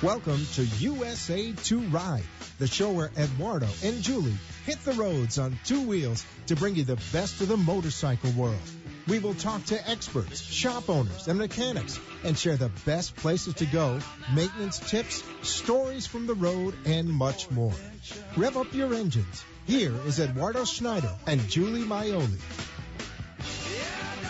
Welcome to USA2Ride, the show where Eduardo and Julie hit the roads on two wheels to bring you the best of the motorcycle world. We will talk to experts, shop owners, and mechanics and share the best places to go, maintenance tips, stories from the road, and much more. Rev up your engines. Here is Eduardo Schneider and Julie Maioli.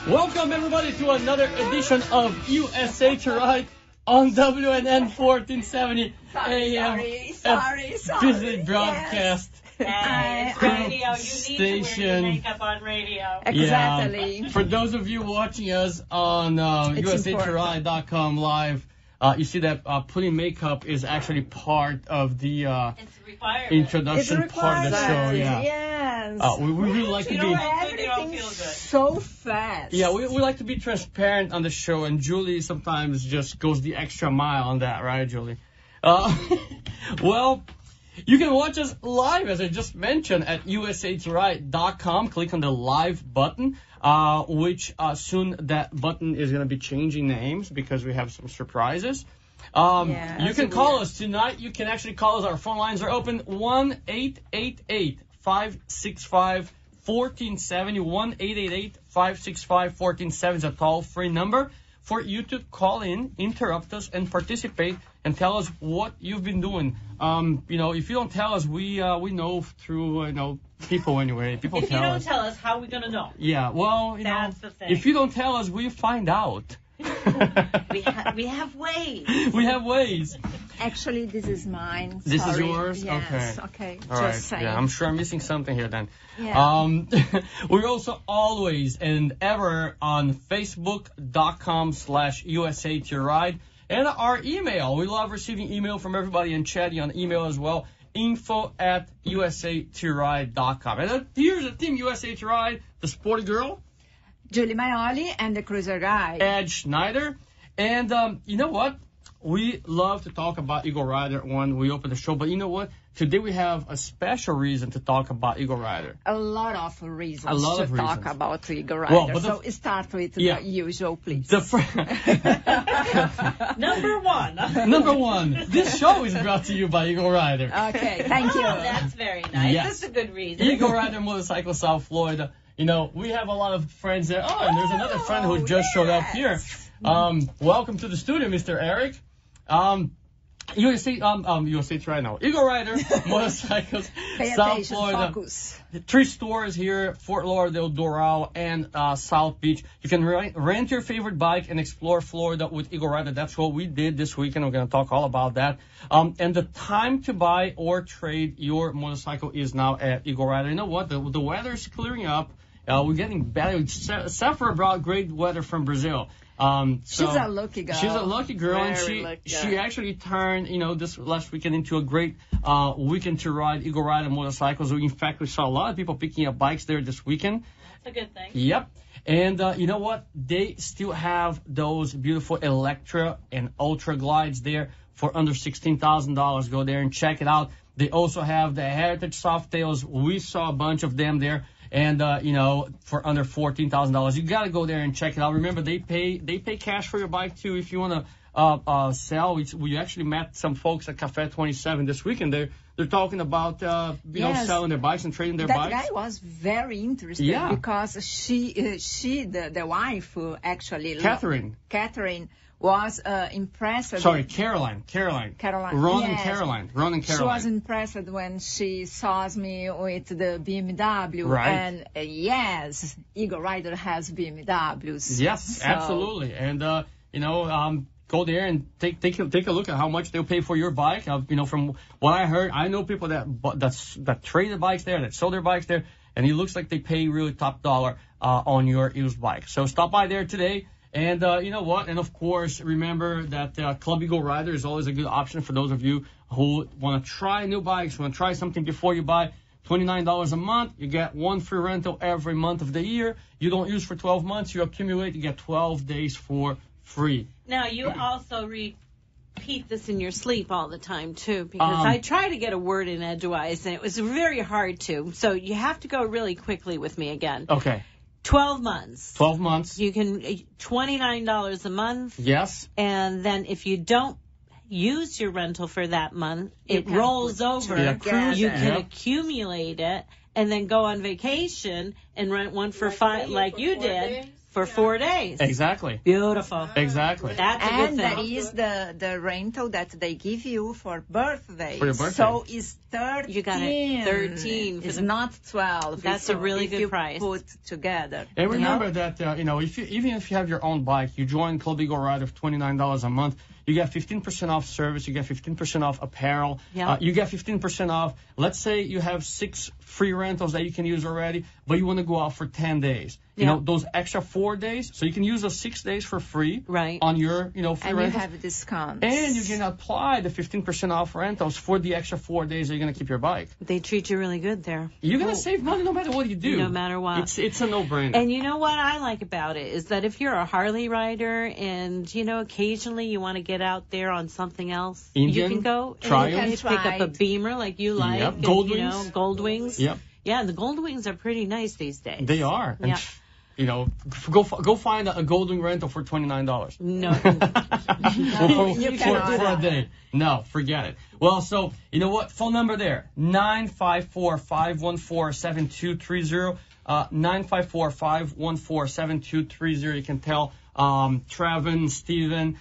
Welcome, everybody, to another edition of USA2Ride on WNN 1470 AM. Sorry. Busy broadcast. Yes. Radio. You need Station. to wear your makeup on radio. Exactly. Yeah. For those of you watching us on USA2Ride.com live, you see that putting makeup is actually part of the It's required. introduction part of the show. Yeah. Yes. We really like to be. Everything's so fast. Yeah, we like to be transparent on the show, and Julie sometimes just goes the extra mile on that, right, Julie? Well, you can watch us live, as I just mentioned, at USA2Ride.com. Click on the live button, which soon that button is going to be changing names because we have some surprises. You can call us tonight. You can actually call us. Our phone lines are open. 1-888-565-1470. 1-888-565-1470 is a toll-free number for you to call in, interrupt us, and participate, and tell us what you've been doing. If you don't tell us, we know through people anyway. People if tell you don't us. tell us, how are we going to know? Yeah, well, That's the thing. if you don't tell us, we find out. We have ways. We have ways. Actually, this is mine. This Sorry. is yours? Yes. Okay. Okay. All Just right. saying. Yeah, I'm sure I'm missing something here then. Yeah. We're also always and ever on Facebook.com/USA2Ride. And our email. We love receiving email from everybody and chatting on email as well. info@USA2Ride.com. And here's the team, USA2Ride, the sporty girl, Julie Maioli and the cruiser guy. Ed Schneider. And you know what? We love to talk about Eagle Rider when we open the show. But you know what? Today we have a special reason to talk about Eagle Rider. A lot of reasons talk talk about Eagle Rider. Well, but so start with yeah. the usual, please. Number one. Number one, this show is brought to you by Eagle Rider. Okay, thank you. Oh, that's very nice. Yes. That's a good reason. Eagle Rider Motorcycle, South Florida. We have a lot of friends there. Oh, and there's another friend who just showed up here. Welcome to the studio, Mr. Eric. USA2Ride now. Eagle Rider Motorcycles, Pay South attention, Florida. focus. 3 stores here, Fort Lauderdale, Doral, and South Beach. You can rent your favorite bike and explore Florida with Eagle Rider. That's what we did this weekend. We're going to talk all about that. And the time to buy or trade your motorcycle is now at Eagle Rider. You know what? The weather is clearing up. We're getting better. Safra brought great weather from Brazil. She's a lucky girl. She's a lucky girl, and she actually turned, this last weekend into a great weekend to ride Eagle Rider motorcycles. In fact, we saw a lot of people picking up bikes there this weekend. That's a good thing. Yep. And you know what? They still have those beautiful Electra and Ultra Glides there for under $16,000. Go there and check it out. They also have the Heritage Softails. We saw a bunch of them there. And, for under $14,000, you got to go there and check it out. Remember, they pay cash for your bike, too, if you want to sell. We actually met some folks at Cafe 27 this weekend. They're talking about, selling their bikes and trading their bikes. That guy was very interested because the wife, actually. Catherine was impressed. Sorry, Caroline. Caroline. Ron yes. and Caroline. She was impressed when she saw me with the BMW. Right. And yes, Eagle Rider has BMWs. Yes, absolutely. And, go there and take a look at how much they'll pay for your bike. From what I heard, I know people that traded bikes there, that sold their bikes there, and it looks like they pay really top dollar on your used bike. So stop by there today. And you know what? And of course, remember that Club Eagle Rider is always a good option for those of you who want to try new bikes, want to try something before you buy. $29 a month. You get 1 free rental every month of the year. You don't use for 12 months. You accumulate. You get 12 days for free. Now, you also repeat this in your sleep all the time, too, because I try to get a word in edgewise, and it was very hard to. So you have to go really quickly with me again. Okay. 12 months. 12 months. You can $29 a month. Yes. And then if you don't use your rental for that month, it rolls over. You can accumulate it and then go on vacation and rent one for five, like you did. For 4 days. Exactly. Beautiful. Exactly. That's a good thing. And that is the rental that they give you for birthday. For your birthday. So it's 13. You got it. 13. It's not 12. That's a really good price. Put together. And remember that, even if you have your own bike, you join Club Eagle Ride of $29 a month, you get 15% off service, you get 15% off apparel, you get 15% off. Let's say you have 6 free rentals that you can use already, but you want to go out for 10 days. You know, those extra 4 days, so you can use those 6 days for free on your, free rentals. And you have discounts. And you can apply the 15% off rentals for the extra 4 days that you're going to keep your bike. They treat you really good there. You're going to save money no matter what you do. No matter what. It's a no-brainer. And you know what I like about it is that if you're a Harley rider and, occasionally you want to get out there on something else, you can go and you can pick up a Beamer like you like. Yep. And, Gold Wings. Gold Wings. Yep. Yeah, the Gold Wings are pretty nice these days. They are. Yeah. And, go find a Gold Wing rental for $29. No. for a day. No, forget it. Well, so, you know what? Phone number there, 954-514-7230. 954-514-7230. You can tell Trevin, Steven,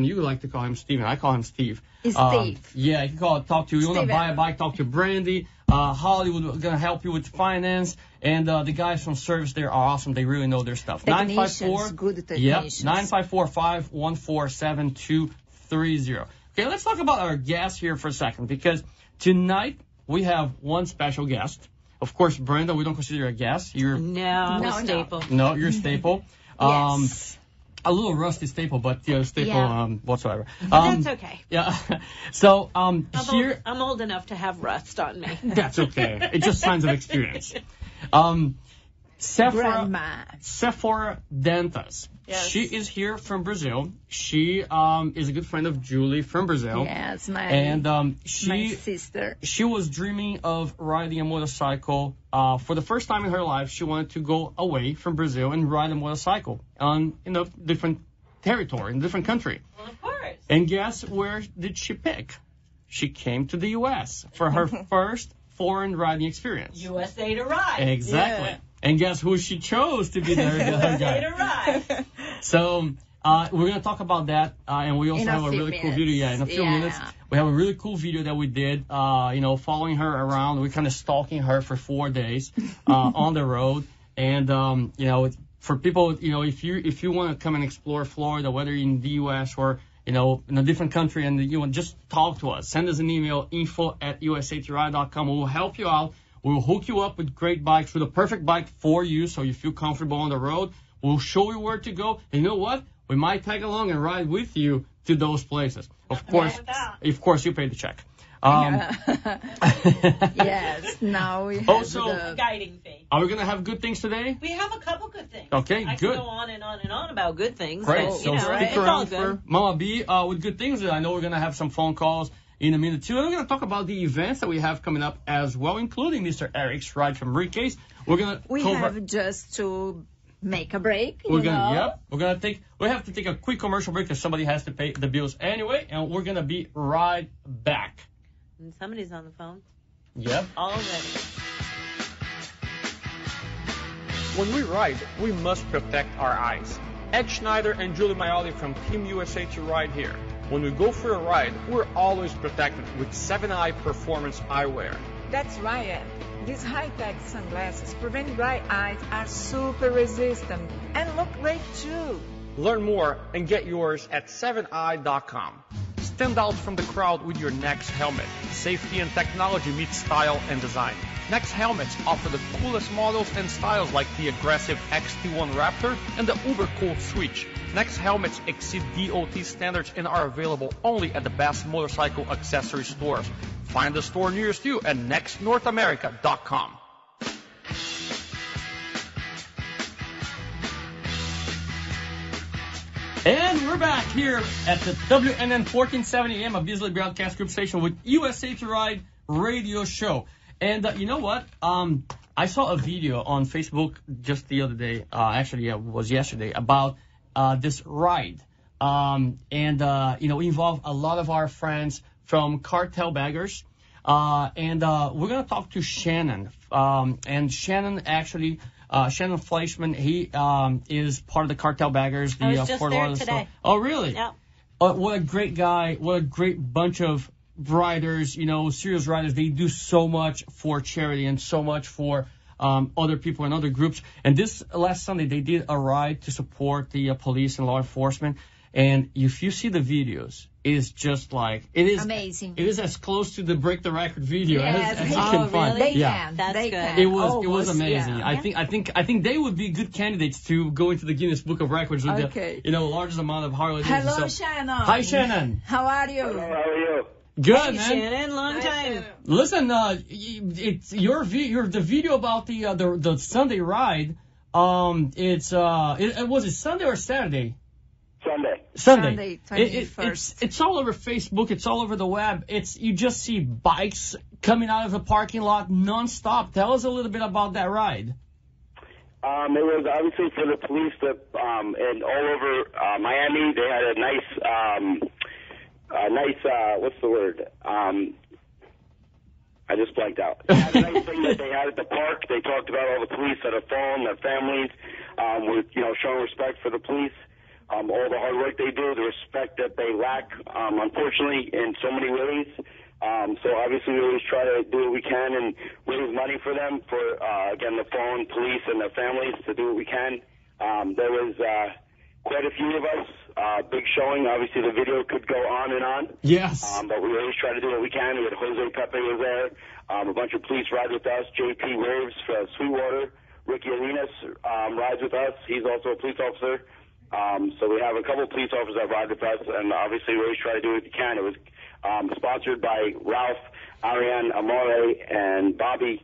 you like to call him Steven. I call him Steve. It's Steve. Yeah, you can talk to, you want to buy a bike, talk to Brandy. Hollywood going to help you with finance. And the guys from service there are awesome. They really know their stuff. Technicians, good technicians. Yep, 954-514-7230. Okay, let's talk about our guest here for a second, because tonight we have one special guest. Of course, Brenda, we don't consider you a guest. You're a staple. No, you're a staple. Yes. A little rusty staple, but staple whatsoever. That's okay. Yeah. So here I'm old enough to have rust on me. That's okay. It's just signs of experience. Sephora Dantas. Yes. She is here from Brazil. She is a good friend of Julie from Brazil. Yes, my sister. She was dreaming of riding a motorcycle. For the first time in her life, she wanted to go away from Brazil and ride a motorcycle on different territory, in a different country. Well, of course. And guess where did she pick? She came to the U.S. for her first foreign riding experience. Usa2Ride. Exactly. Yeah. And guess who she chose to be her guide? Usa2Ride. So we're going to talk about that, and we also have a really cool video. Yeah, in a few minutes, we have a really cool video that we did, following her around. We're kind of stalking her for 4 days on the road. And, for people, if you want to come and explore Florida, whether you're in the U.S. or in a different country, and you want, just talk to us. Send us an email, info@usa2ride.com. We'll help you out. We'll hook you up with great bikes, with a perfect bike for you, so you feel comfortable on the road. We'll show you where to go. And you know what? We might tag along and ride with you to those places. Of course, you pay the check. Yes, now we have the guiding fee. Are we going to have good things today? We have a couple good things. Okay, I good. can go on and on and on about good things. Great. But, So stick around for Mama B with good things. I know we're going to have some phone calls in a minute, too. And we're going to talk about the events that we have coming up as well, including Mr. Eric's ride from Briefcase. We have just to make a break. We have to take a quick commercial break because somebody has to pay the bills anyway, and we're going to be right back. And somebody's on the phone. Yep. Already. When we ride, we must protect our eyes. Ed Schneider and Julie Maioli from Team USA2Ride here. When we go for a ride, we're always protected with 7-Eye Performance Eyewear. That's right, Ed. These high-tech sunglasses prevent dry eyes, are super resistant, and look great too. Learn more and get yours at 7eye.com. Stand out from the crowd with your Nex helmet. Safety and technology meet style and design. Nex helmets offer the coolest models and styles like the aggressive XT1 Raptor and the uber cool Switch. Nex helmets exceed DOT standards and are available only at the best motorcycle accessory stores. Find the store nearest you at nextnorthamerica.com. And we're back here at the WNN 1470 AM, a Beasley Broadcast Group station with USA2Ride radio show. And you know what? I saw a video on Facebook just the other day, it was yesterday, about this ride involve a lot of our friends from cartel baggers. And we're going to talk to Shannon. And Shannon actually, Shannon Fleischman, he is part of the cartel baggers. I was just there today. Oh, really? Yeah. What a great guy. What a great bunch of riders, serious riders. They do so much for charity and so much for other people and other groups. And this last Sunday, they did a ride to support the police and law enforcement. And if you see the videos, it is just like, it is amazing. It is as close to the Break the Record video yes, as you can find. They yeah. can. That's they good. Can. It was amazing. Yeah. I think they would be good candidates to go into the Guinness Book of Records with the largest amount of Harley Davidson. Hello, Shannon. Hi, Shannon. How are you? Hello, how are you? Good, Hey, man. Shannon, long time. Listen, it's your the video about the Sunday ride. Was it Sunday or Saturday? Sunday. 21st. It's all over Facebook. It's all over the web. You just see bikes coming out of the parking lot nonstop. Tell us a little bit about that ride. It was obviously for the police and all over Miami. They had a nice what's the word? I just blanked out. They had a nice thing that they had at the park. They talked about all the police that have fallen, their families, with showing respect for the police. All the hard work they do, the respect that they lack, unfortunately, in so many ways. So obviously we always try to do what we can and raise money for them, for, again, the fallen police and their families, to do what we can. There was quite a few of us, big showing. Obviously the video could go on and on. Yes. But we always try to do what we can. We had Jose Pepe was there. A bunch of police ride with us. JP Waves for Sweetwater. Ricky Arenas rides with us. He's also a police officer. So we have a couple of police officers that ride with us, and obviously we always try to do what we can. It was sponsored by Ralph, Ariane, Amore, and Bobby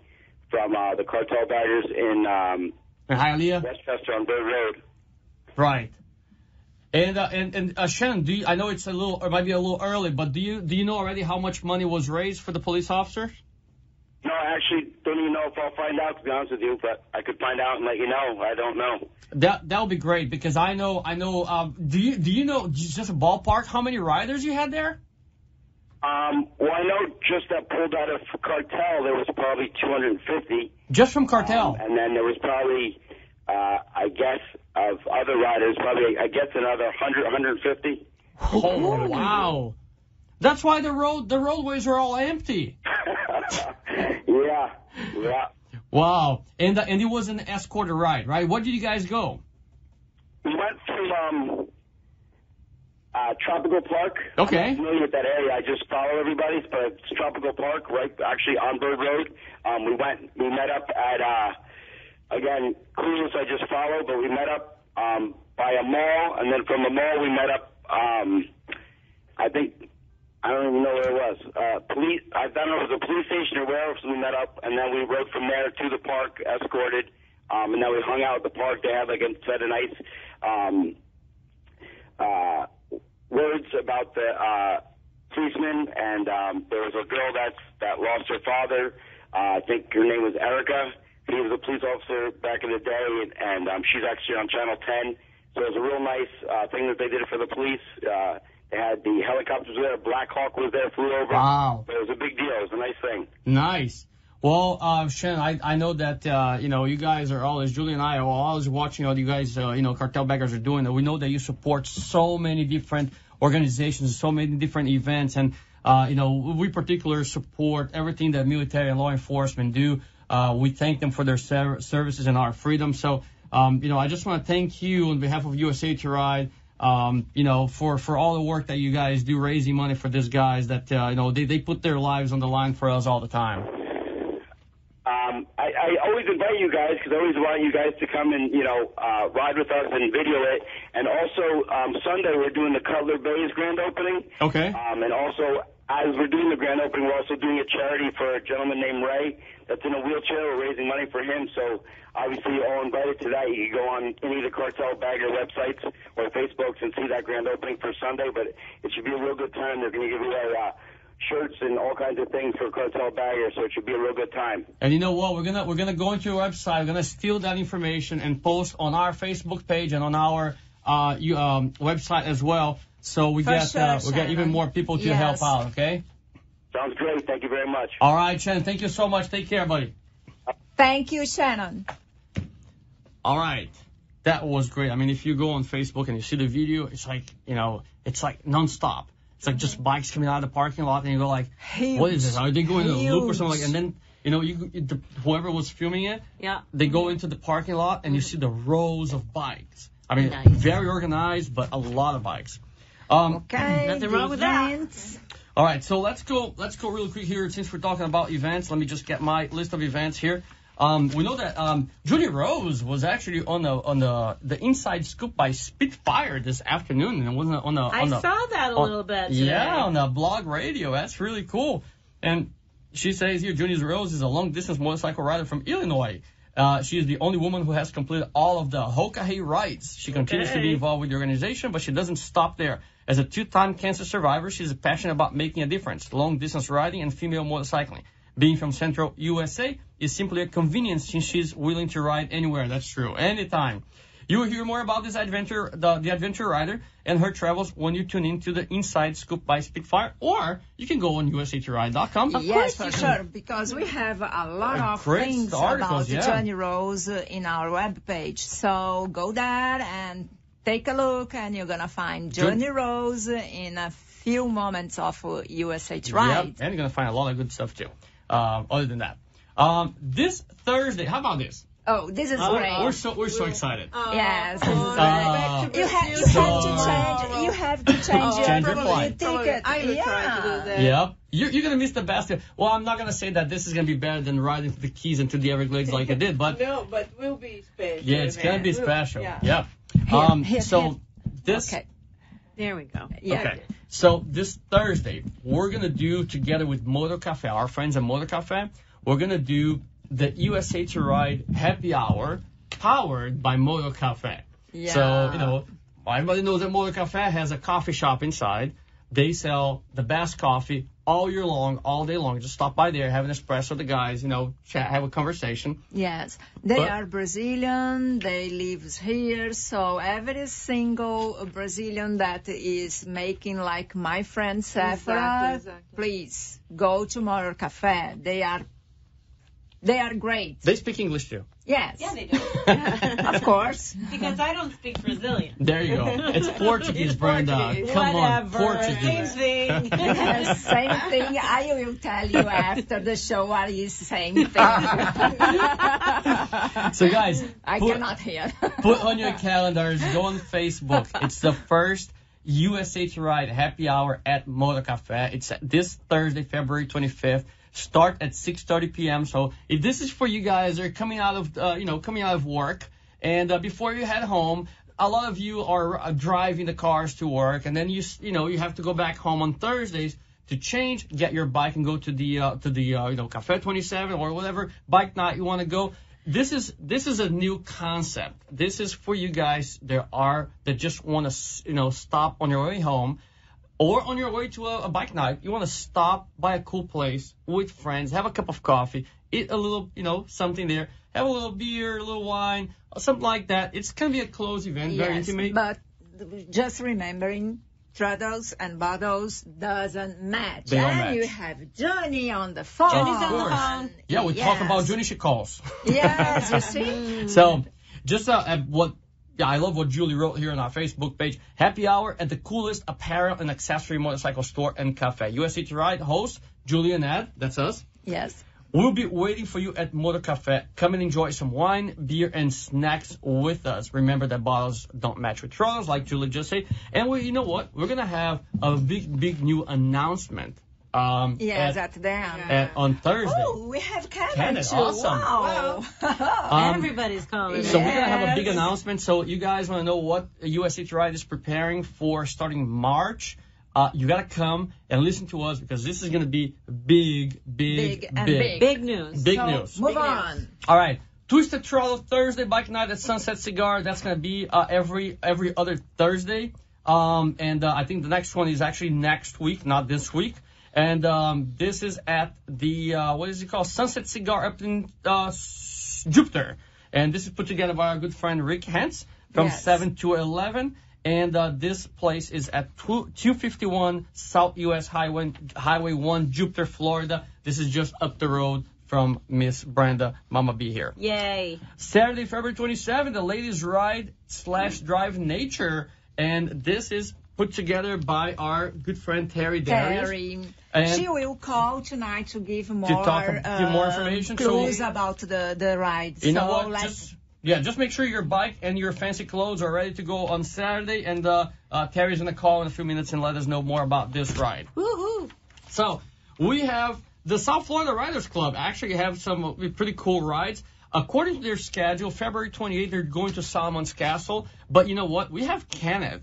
from the Cartel Baggers in Hialeah, Westchester on Bird Road. Right. And Shannon, I know it might be a little early, but do you know already how much money was raised for the police officers? No, I actually don't even know if I'll find out, to be honest with you, but I could find out and let you know. I don't know. That would be great, because I know. Do you know, just a ballpark, how many riders you had there? Well, I know just that pulled out of Cartel, there was probably 250. Just from Cartel? And then there was probably, I guess, of other riders, probably, I guess, another 100, 150. Oh, wow. That's why the roadways are all empty. Yeah. Wow. And it was an escorted ride, right? What did you guys go? We went to Tropical Park. Okay. I'm not familiar with that area. I just follow everybody, but it's Tropical Park, right? Actually on Bird Road. We met up at again, Clueless I just followed, but we met up by a mall, and then from the mall we met up. I don't even know where it was. I don't know if it was a police station or where else we met up, and then we rode from there to the park, escorted, and then we hung out at the park. They had like a set of nice words about the policeman, and there was a girl that lost her father. I think her name was Erica. He was a police officer back in the day, and she's actually on Channel 10. So it was a real nice thing that they did for the police. They had the helicopters there. Black Hawk was there, flew over. Wow. But it was a big deal. It was a nice thing. Nice. Well, Shannon, I know that, you guys are always, Julie and I are always watching what you guys, cartel baggers are doing. And we know that you support so many different organizations, so many different events. And, we particularly support everything that military and law enforcement do. We thank them for their services and our freedom. So, I just want to thank you on behalf of Usa2Ride. For all the work that you guys do raising money for these guys that, they put their lives on the line for us all the time. I always invite you guys because I always want you guys to come and, ride with us and video it. And also, Sunday we're doing the Cutler Bay's grand opening. Okay. And also, as we're doing the grand opening, we're also doing a charity for a gentleman named Ray that's in a wheelchair. We're raising money for him. So obviously you're all invited to that. You can go on any of the Cartel Bagger websites or Facebooks and see that grand opening for Sunday. But it should be a real good time. They're going to give away shirts and all kinds of things for Cartel Bagger, so it should be a real good time. And you know what? We're gonna go into your website. We're gonna steal that information and post on our Facebook page and on our website as well, so we get even more people to help out. Okay. Sounds great. Thank you very much. All right, Shannon. Thank you so much. Take care, buddy. Thank you, Shannon. All right. That was great. I mean, if you go on Facebook and you see the video, it's like, it's like nonstop. It's like just bikes coming out of the parking lot, and you go like, what is this? Are they going in a loop or something? Like, and then, whoever was filming it, they go into the parking lot, and you see the rows of bikes. I mean, very organized, but a lot of bikes. Okay. Nothing wrong with that. All right, so let's go real quick here. Since we're talking about events, let me just get my list of events here. We know that Julie Rose was actually on the Inside Scoop by Spitfire this afternoon, and it wasn't on the. I saw that a little bit today. Yeah, on the blog radio. That's really cool. And she says here, Julie Rose is a long-distance motorcycle rider from Illinois. She is the only woman who has completed all of the Hokahe rides. She continues to be involved with the organization, but she doesn't stop there. As a 2-time cancer survivor, she's passionate about making a difference, long-distance riding and female motorcycling. Being from Central USA is simply a convenience since she's willing to ride anywhere. That's true. Anytime. You will hear more about this adventure, the adventure rider and her travels when you tune into the Inside Scoop by Spitfire, or you can go on Usa2Ride.com. Yes, for sure, because we have a lot of things about Johnny Rose in our webpage. So go there and take a look, and you're going to find Johnny Rose in a few moments of Usa2Ride. Yep, and you're going to find a lot of good stuff, too. Other than that. This Thursday, how about this? Oh, this is great. We're so excited. Yes, you have to change your flight ticket. I would try to do that. Yep. You're going to miss the basket. Well, I'm not going to say that this is going to be better than riding the Keys into the Everglades like I did, but... No, but we'll be special. Yeah, it's going to be special. Yeah. This... Okay. There we go. Yeah. Okay. So this Thursday, we're going to do, together with Motor Cafe, our friends at Motor Cafe, we're going to do the Usa2Ride happy hour powered by Motor Cafe. Yeah. So, everybody knows that Motor Cafe has a coffee shop inside. They sell the best coffee all year long, all day long. Just stop by there, have an espresso with the guys, chat, have a conversation. Yes. They are Brazilian. They live here. So every single Brazilian that is making like my friend Sephora, exactly. Please go to Motor Cafe. They are great. They speak English too. Yes. Yeah, they do. Of course. Because I don't speak Brazilian. There you go. It's Portuguese, Brenda. Come on, Portuguese. Same thing. Yes, same thing. I will tell you after the show what is same thing. So guys, I cannot hear. Put on your calendars, go on Facebook. It's the first Usa2Ride happy hour at Motor Cafe. It's this Thursday, February 25th. Start at 6:30 p.m. So if this is for you guys that are coming out of work, and before you head home, a lot of you are driving the cars to work, and then you have to go back home on Thursdays to change, get your bike, and go to the Cafe 27 or whatever bike night you want to go. This is a new concept. This is for you guys that just want to stop on your way home. Or on your way to a bike night, you want to stop by a cool place with friends, have a cup of coffee, eat a little, something there, have a little beer, a little wine, something like that. It's going to be a closed event, very intimate. But just remembering, straddles and bottles doesn't match. They don't match. You have Johnny on the phone. Of course. Yeah, we talk about Johnny she calls. Yes, you see? So, just I love what Julie wrote here on our Facebook page. Happy hour at the coolest apparel and accessory motorcycle store and cafe. Usa2Ride host, Julie and Ed, that's us. Yes. We'll be waiting for you at Motor Cafe. Come and enjoy some wine, beer, and snacks with us. Remember that bottles don't match with throttles, like Julie just said. And you know what? We're going to have a big new announcement. At the end. On Thursday. Oh, we have Canada too. Awesome. Wow. Everybody's calling. So we're going to have a big announcement. So you guys want to know what Usa2Ride is preparing for starting March. You got to come and listen to us because this is going to be big. Big news. Big news. Move on. All right. Twisted Throttle Thursday bike night at Sunset Cigar. That's going to be every other Thursday. And I think the next one is actually next week, not this week. And this is at the, what is it called? Sunset Cigar up in Jupiter. And this is put together by our good friend Rick Hentz. from 7 to 11. And this place is at 251 South US Highway 1, Jupiter, Florida. This is just up the road from Miss Brenda Mama B here. Yay. Saturday, February 27th, the Ladies Ride / Drive Nature. And this is put together by our good friend Terry Darius. And she will call tonight to give more, give more information. Clues about the ride. You know what? Just make sure your bike and your fancy clothes are ready to go on Saturday. And Terry's going to call in a few minutes and let us know more about this ride. Woohoo! So we have the South Florida Riders Club actually have some pretty cool rides. According to their schedule, February 28th, they're going to Solomon's Castle. But you know what? We have Kenneth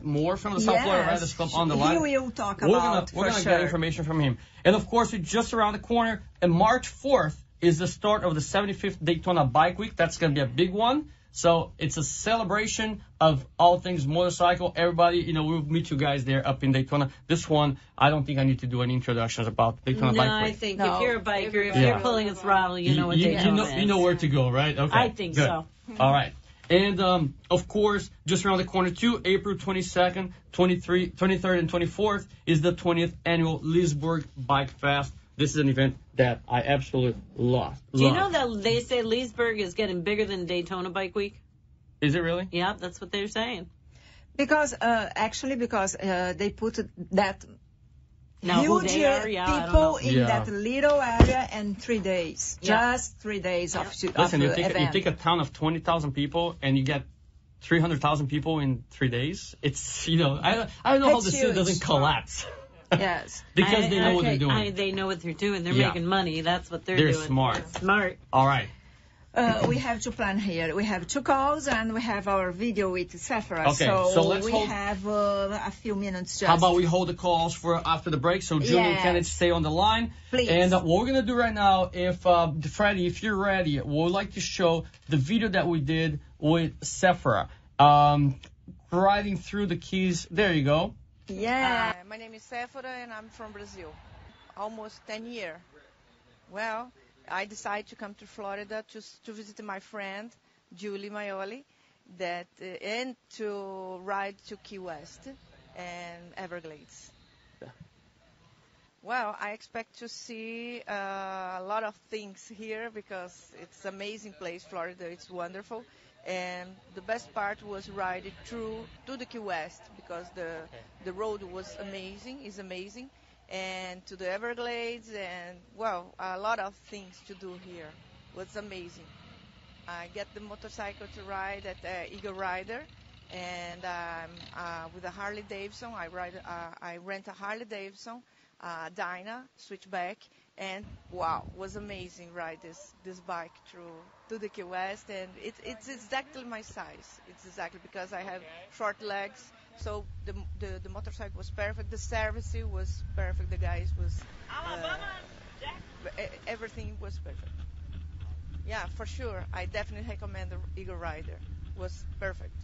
Moore from the South Florida Riders Club on the line. He will talk about We're going to get information from him. And, of course, just around the corner, and March 4th is the start of the 75th Daytona Bike Week. That's going to be a big one. So it's a celebration of all things motorcycle. Everybody, we'll meet you guys there up in Daytona. This one, I don't think I need to do any introductions about Daytona Bike Week. No, I think if you're a biker, if you're pulling a throttle, you know what Daytona is. You know where to go, right? Okay. I think good. so. All right. And, of course, just around the corner, too, April 22nd, 23rd, and 24th is the 20th annual Leesburg Bike Fest. This is an event that I absolutely love. Do you know that they say Leesburg is getting bigger than Daytona Bike Week? Is it really? Yeah, that's what they're saying. Because they put that now, huge people in that little area in 3 days. Just 3 days of Listen, you event. take a town of 20,000 people and you get 300,000 people in 3 days. It's, I don't know how the city doesn't collapse. Yes. Because they know what they're doing. They know what they're doing. They're making money. That's what they're doing. They're smart. They're smart. All right. We have to plan here. We have 2 calls and we have our video with Sephora. Okay, so let's have a few minutes just. How about we hold the calls for after the break so Julie and Kenneth stay on the line? Please. And what we're going to do right now, Freddie, if you're ready, we'd like to show the video that we did with Sephora. Riding through the keys. There you go. Yeah. My name is Sephora and I'm from Brazil. Almost 10 years. Well, I decided to come to Florida to visit my friend, Julie Maioli, and to ride to Key West and Everglades. Well, I expect to see a lot of things here because it's an amazing place, Florida. It's wonderful. And the best part was riding through to the Key West because the road was amazing. And to the Everglades and, well, a lot of things to do here. It was amazing. I get the motorcycle to ride at Eagle Rider, and with a Harley Davidson, I rent a Harley Davidson, Dyna, switchback, and wow, it was amazing ride this bike through to the Key West, and it's exactly my size. It's exactly because I have short legs. So the motorcycle was perfect. The service was perfect. The guys was everything was perfect. Yeah, for sure. I definitely recommend the Eagle Rider. It was perfect.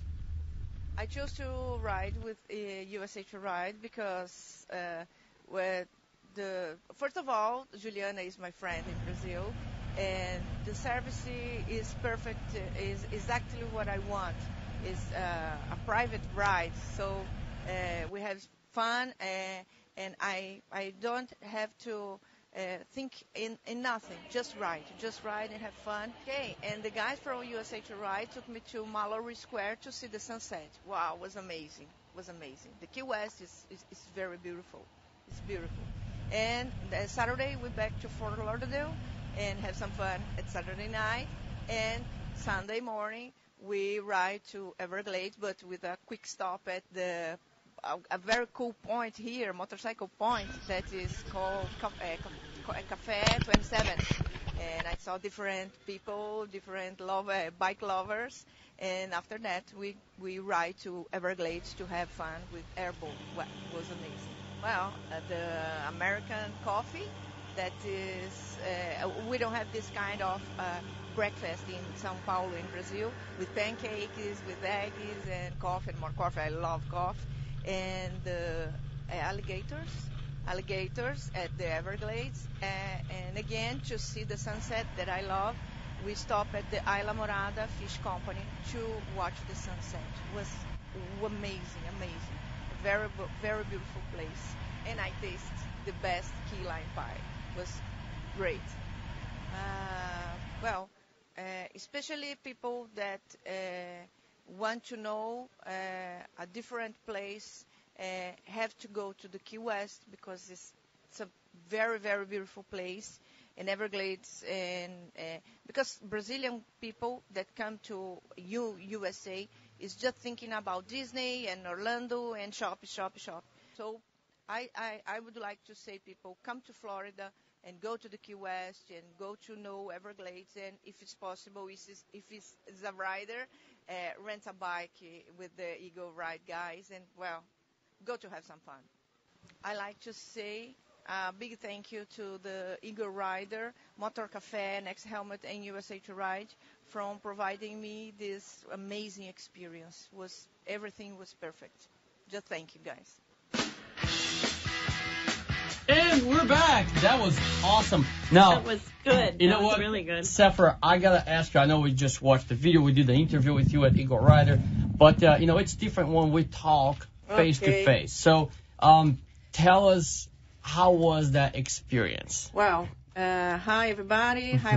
I chose to ride with Usa2Ride because first of all, Juliana is my friend in Brazil, and the service is perfect. Is exactly what I want. Is a private ride, so we have fun, and I don't have to think in nothing. Just ride and have fun. Okay, and the guys from Usa2Ride took me to Mallory Square to see the sunset. Wow, it was amazing. The Key West is very beautiful. It's beautiful. And Saturday we're back to Fort Lauderdale and have some fun at Saturday night, and Sunday morning we ride to Everglades, but with a quick stop at a very cool point here, motorcycle point, that is called Cafe 27. And I saw different people, different bike lovers. And after that, we ride to Everglades to have fun with airboat. Well, it was amazing. Well, the American coffee, that is, we don't have this kind of breakfast in São Paulo in Brazil with pancakes, with eggs and coffee and more coffee. I love coffee. And alligators at the Everglades. And again, to see the sunset that I love we stopped at the Isla Morada Fish Company to watch the sunset. It was amazing, amazing. A very, very beautiful place. And I tasted the best key lime pie. It was great. Especially people that want to know a different place have to go to the Key West because it's a very, very beautiful place in Everglades, and because Brazilian people that come to USA is just thinking about Disney and Orlando and shop. So I would like to say people come to Florida and go to the Key West and go to know Everglades, and if it's possible, if it's a rider, rent a bike with the Usa2Ride guys, and go to have some fun. I like to say a big thank you to the Usa2Rider, Motor Cafe, Next Helmet, and Usa2Ride from providing me this amazing experience. Everything was perfect. Just thank you, guys. And we're back. That was awesome. Now, that was good. You know what? Really good. Sephora, I gotta ask you. I know we just watched the video. We did the interview with you at Usa2Rider, but it's different when we talk face to face. So, tell us, how was that experience? Well, hi everybody. Hi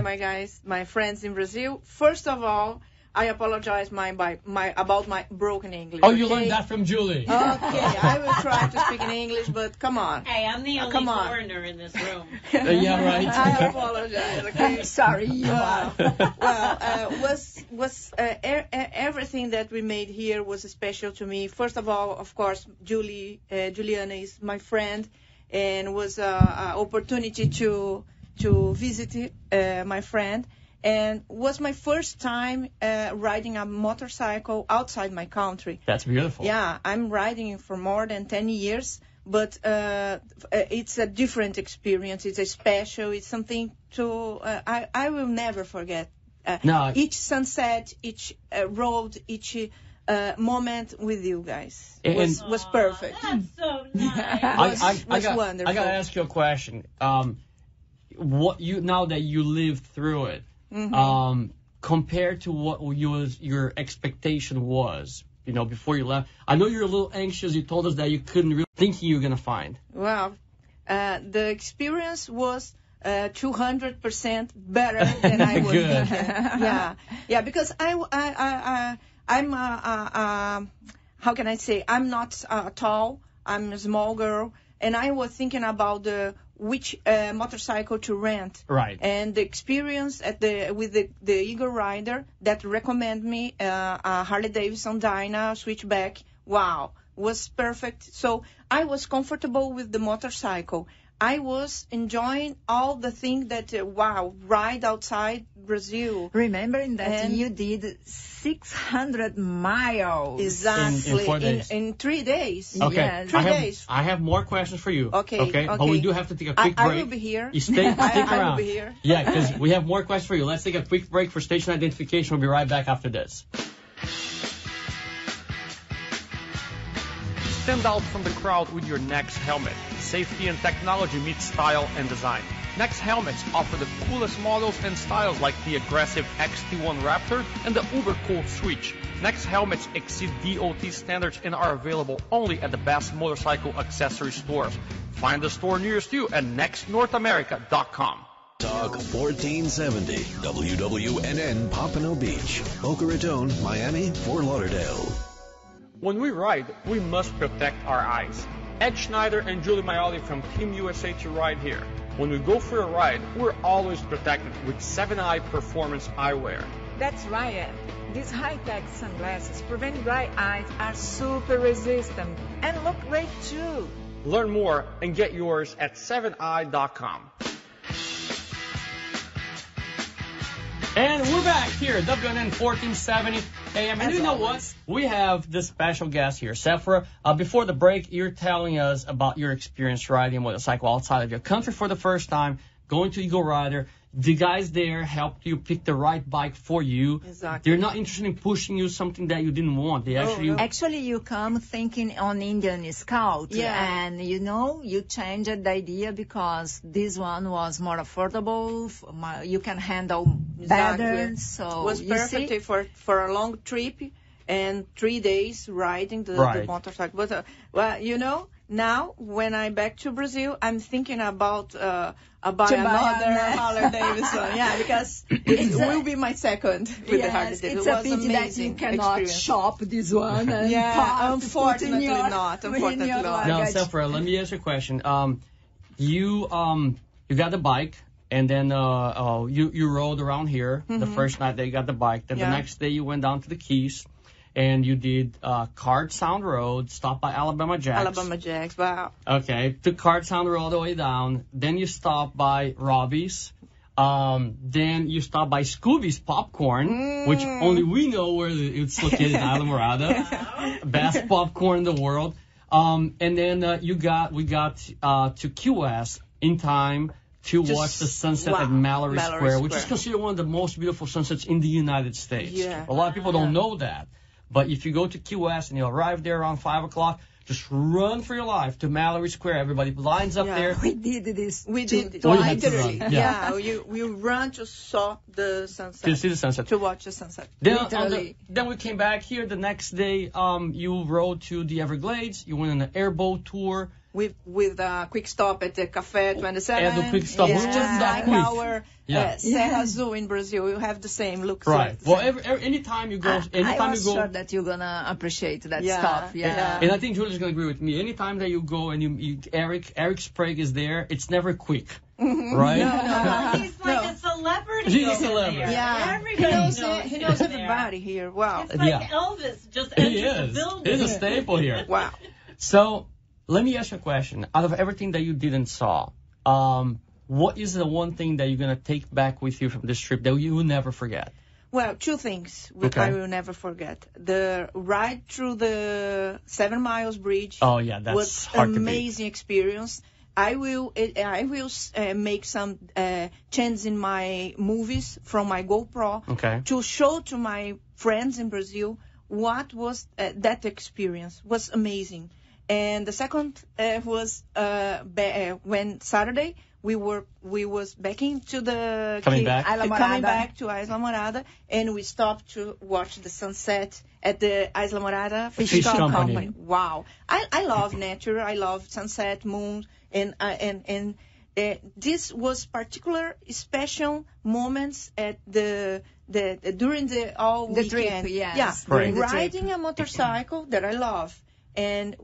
my friends in Brazil. First of all, I apologize about my broken English. Oh, you learned that from Julie. Okay, I will try to speak in English, but come on. Hey, I'm the only foreigner in this room. Yeah, right. I apologize. Okay, sorry. You are. Everything that we made here was special to me. First of all, of course, Juliana is my friend, and was an opportunity to visit my friend. And was my first time riding a motorcycle outside my country. That's beautiful. Yeah, I'm riding for more than 10 years, but it's a different experience. It's special. It's something I will never forget. Each sunset, each road, each moment with you guys was perfect. That's so nice. was wonderful. I gotta ask you a question. Now that you lived through it, compared to what your expectation was, before you left. I know you're a little anxious. You told us that you couldn't really think you were gonna find. Well, the experience was 200% better than I was thinking. Yeah, because I'm how can I say? I'm not tall. I'm a small girl, and I was thinking about which motorcycle to rent. Right. And the experience with the Usa2Rider that recommend me a Harley Davidson Dyna switchback. Wow, was perfect. So I was comfortable with the motorcycle. I was enjoying all the things that, ride outside Brazil. Remembering that you did 600 miles. Exactly. In 4 days. In 3 days. Okay. Yes. 3 days. I have more questions for you. Okay. But we do have to take a quick break. I will be here. You stick around. I will be here. Yeah, because we have more questions for you. Let's take a quick break for station identification. We'll be right back after this. Stand out from the crowd with your Next helmet. Safety and technology meet style and design. Next helmets offer the coolest models and styles like the aggressive XT1 Raptor and the uber cool Switch. Next helmets exceed DOT standards and are available only at the best motorcycle accessory stores. Find the store nearest you at nextnorthamerica.com. Talk 1470 WWNN Pompano Beach, Boca Raton, Miami, Fort Lauderdale. When we ride, we must protect our eyes. Ed Schneider and Julie Maioli from Team Usa2Ride here. When we go for a ride, we're always protected with 7-Eye Performance Eyewear. That's right, Ed. These high-tech sunglasses prevent dry eyes, are super resistant, and look great too. Learn more and get yours at 7eye.com. And we're back here, WNN 1470 AM. And you know what? We have this special guest here, Sephora. Before the break, you're telling us about your experience riding a motorcycle outside of your country for the first time, going to Usa2Rider. the guys there helped you pick the right bike for you. Exactly. They're not interested in pushing you something that you didn't want. They Actually, you come thinking on Indian Scout, and you changed the idea because this one was more affordable. You can handle better. So it was perfect for a long trip and 3 days riding the motorcycle. But now when I'm back to Brazil, I'm thinking about another Harley Davidson. Yeah, because it will be my second with the Harley Davidson. It's a pity that you cannot shop this one. And unfortunately not. Unfortunately not. Now, Sephora, let me ask you a question. You got the bike, and then you rode around here the first night that you got the bike. Then the next day you went down to the Keys. And you did Card Sound Road, stopped by Alabama Jacks. Wow. Okay, took Card Sound Road all the way down. Then you stopped by Robbie's. Then you stopped by Scooby's Popcorn, which only we know where it's located in Isla Morada. Best popcorn in the world. And then we got to Key West in time to watch the sunset at Mallory Square, which is considered one of the most beautiful sunsets in the United States. Yeah. A lot of people don't know that. But if you go to Key West and you arrive there around 5 o'clock, just run for your life to Mallory Square. Everybody lines up there. We did this. We did literally. We run to saw the sunset. To see the sunset. To watch the sunset. Then we came back here the next day. You rode to the Everglades. You went on an airboat tour. With a quick stop at the Café 27. And the quick stop. It's just like our Serra Azul in Brazil. You have the same look. Right. Well, anytime you go, I was sure that you're gonna appreciate that stuff. Yeah. And I think Julie's gonna agree with me. Anytime that you go and Eric Sprague is there, it's never quick. Right? No. He's like a celebrity. He's a celebrity. Yeah. He knows everybody here. Wow. It's like Elvis just entered the building. He's a staple here. Wow. So, let me ask you a question. Out of everything that you did and saw, what is the one thing that you're going to take back with you from this trip that you will never forget? Well, two things I will never forget. The ride through the 7 Miles Bridge was an amazing experience. I will make some changes in my movies from my GoPro to show to my friends in Brazil what was that experience. Was amazing. And the second was when Saturday we was coming back to Isla Morada, and we stopped to watch the sunset at the Isla Morada Fish Company. Wow, I love nature. I love sunset, moon, and this was particular special moments at during the all weekend. Trip. Yes. Riding a motorcycle that I love. And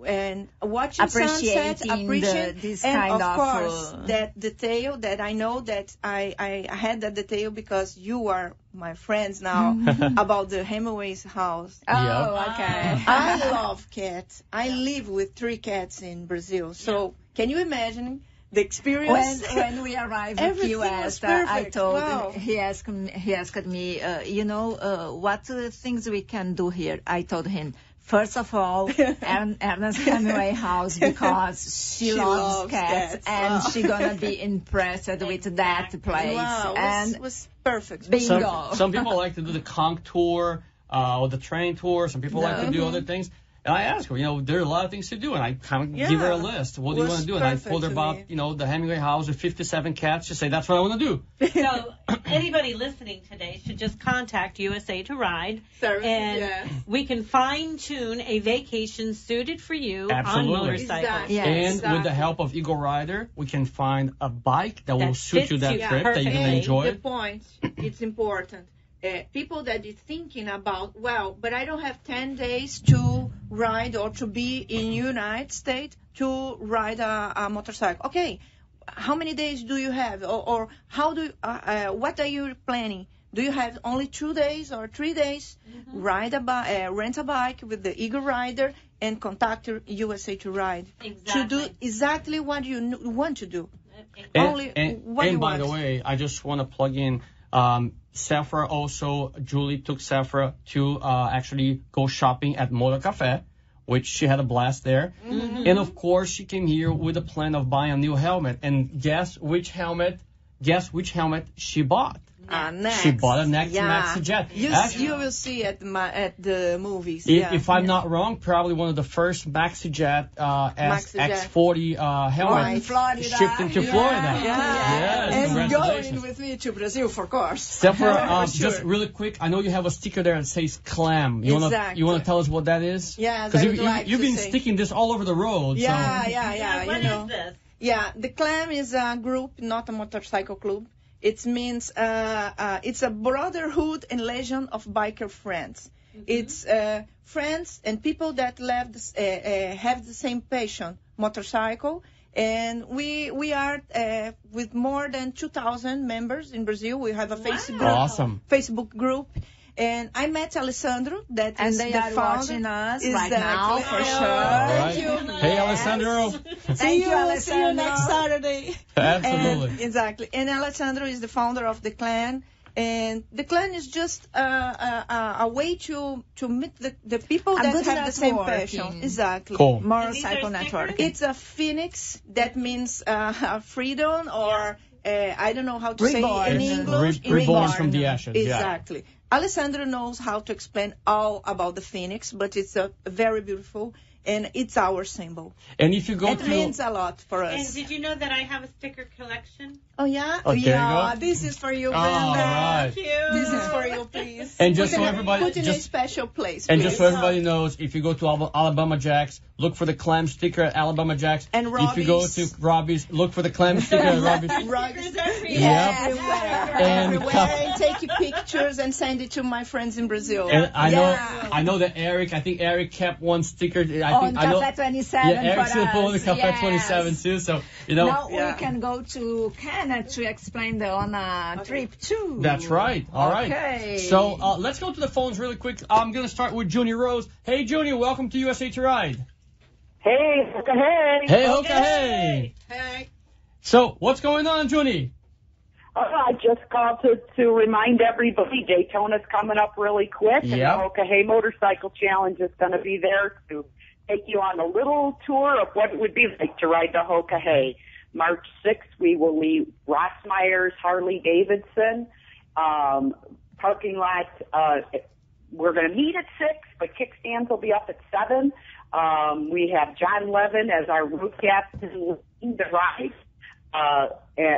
watching sunset, this and kind of course that detail that I know that I had that detail because you are my friends now about the Hemingway's house. Oh, okay. I love cats. I live with 3 cats in Brazil. So can you imagine the experience? When we arrived in Key West, I told he asked me, what things we can do here. I told him. First of all, Ernest Hemingway house because she loves cats and she's gonna be impressed with that place. Wow, and it was perfect. Bingo. Some people like to do the conch tour or the train tour. Some people like to do other things. And I asked her, there are a lot of things to do, and I kind of give her a list. What do you want to do? And I told her about, the Hemingway house with 57 cats. She said, that's what I want to do. So anybody listening today should just contact USA2Ride, and we can fine-tune a vacation suited for you on motorcycles. Yes. And with the help of Eagle Rider, we can find a bike that will suit you that trip, that you're going to enjoy. The point, it's important. People that is thinking about, but I don't have 10 days to ride or to be in United States to ride a motorcycle. Okay, how many days do you have? Or how do what are you planning? Do you have only 2 days or 3 days? Rent a bike with the Eagle Rider and contact USA2Ride to do exactly what you want to do. And by the way, I just want to plug in. Sephora also, Julie took Sephora to actually go shopping at Motor Cafe, which she had a blast there. And of course, she came here with a plan of buying a new helmet. And guess which helmet guess which helmet she bought? Next. She bought a Max Jet. You will see at the movies. If I'm not wrong, probably one of the first Max Jet X40 helmets shipped into Florida. And going with me to Brazil, for course. Steph, just really quick, I know you have a sticker there that says Clam. You want to tell us what that is? Yes, because you've been sticking this all over the road. What is this? Yeah, the Clam is a group, not a motorcycle club. It means it's a brotherhood and legion of biker friends. Mm-hmm. It's friends and people that have the same passion, motorcycle. And we are with more than 2,000 members in Brazil. We have a Facebook group. And I met Alessandro, that is the founder. And they are watching us right now, for sure. Right. Hey, Alessandro. See you next Saturday. Absolutely. Exactly. And Alessandro is the founder of the clan. And the clan is just a way to meet the people that have the same passion. Exactly. Cool. Motorcycle network. It's a phoenix. That means freedom, or I don't know how to say in English. Reborn from the ashes. Exactly. Yeah. Alessandro knows how to explain all about the phoenix, but it's very beautiful, and it's our symbol. And if you go it means a lot for us. And did you know that I have a sticker collection? Oh, yeah? Oh, yeah, this is for you, Brenda. Right. Thank you. This is for you, please. And just so everybody... Put in a special place, And please. just so everybody knows, if you go to Alabama Jacks, look for the Clam sticker at Alabama Jacks. And Robbie's. If you go to Robbie's, look for the Clam sticker at Robbie's. Robbie's. Everywhere. And take pictures and send it to my friends in Brazil. And I know that I think Eric kept one sticker. On Café 27 Eric still put on the Café yes. 27 too, so, you know. Now we can go to Canada to explain on a trip too. That's right. All right. Okay. So let's go to the phones really quick. I'm going to start with Junior Rose. Hey, Junior, welcome to USA2Ride. Hey, Hoka hey. Hey, Hoka hey. Hey. So, what's going on, Junie? I just called to remind everybody Daytona's coming up really quick, and the Hoka Hey Motorcycle Challenge is going to be there to take you on a little tour of what it would be like to ride the Hoka Hey. March 6th, we will leave Rossmeyer's Harley-Davidson parking lot. We're going to meet at 6, but kickstands will be up at 7. We have John Levin as our route captain leading the ride.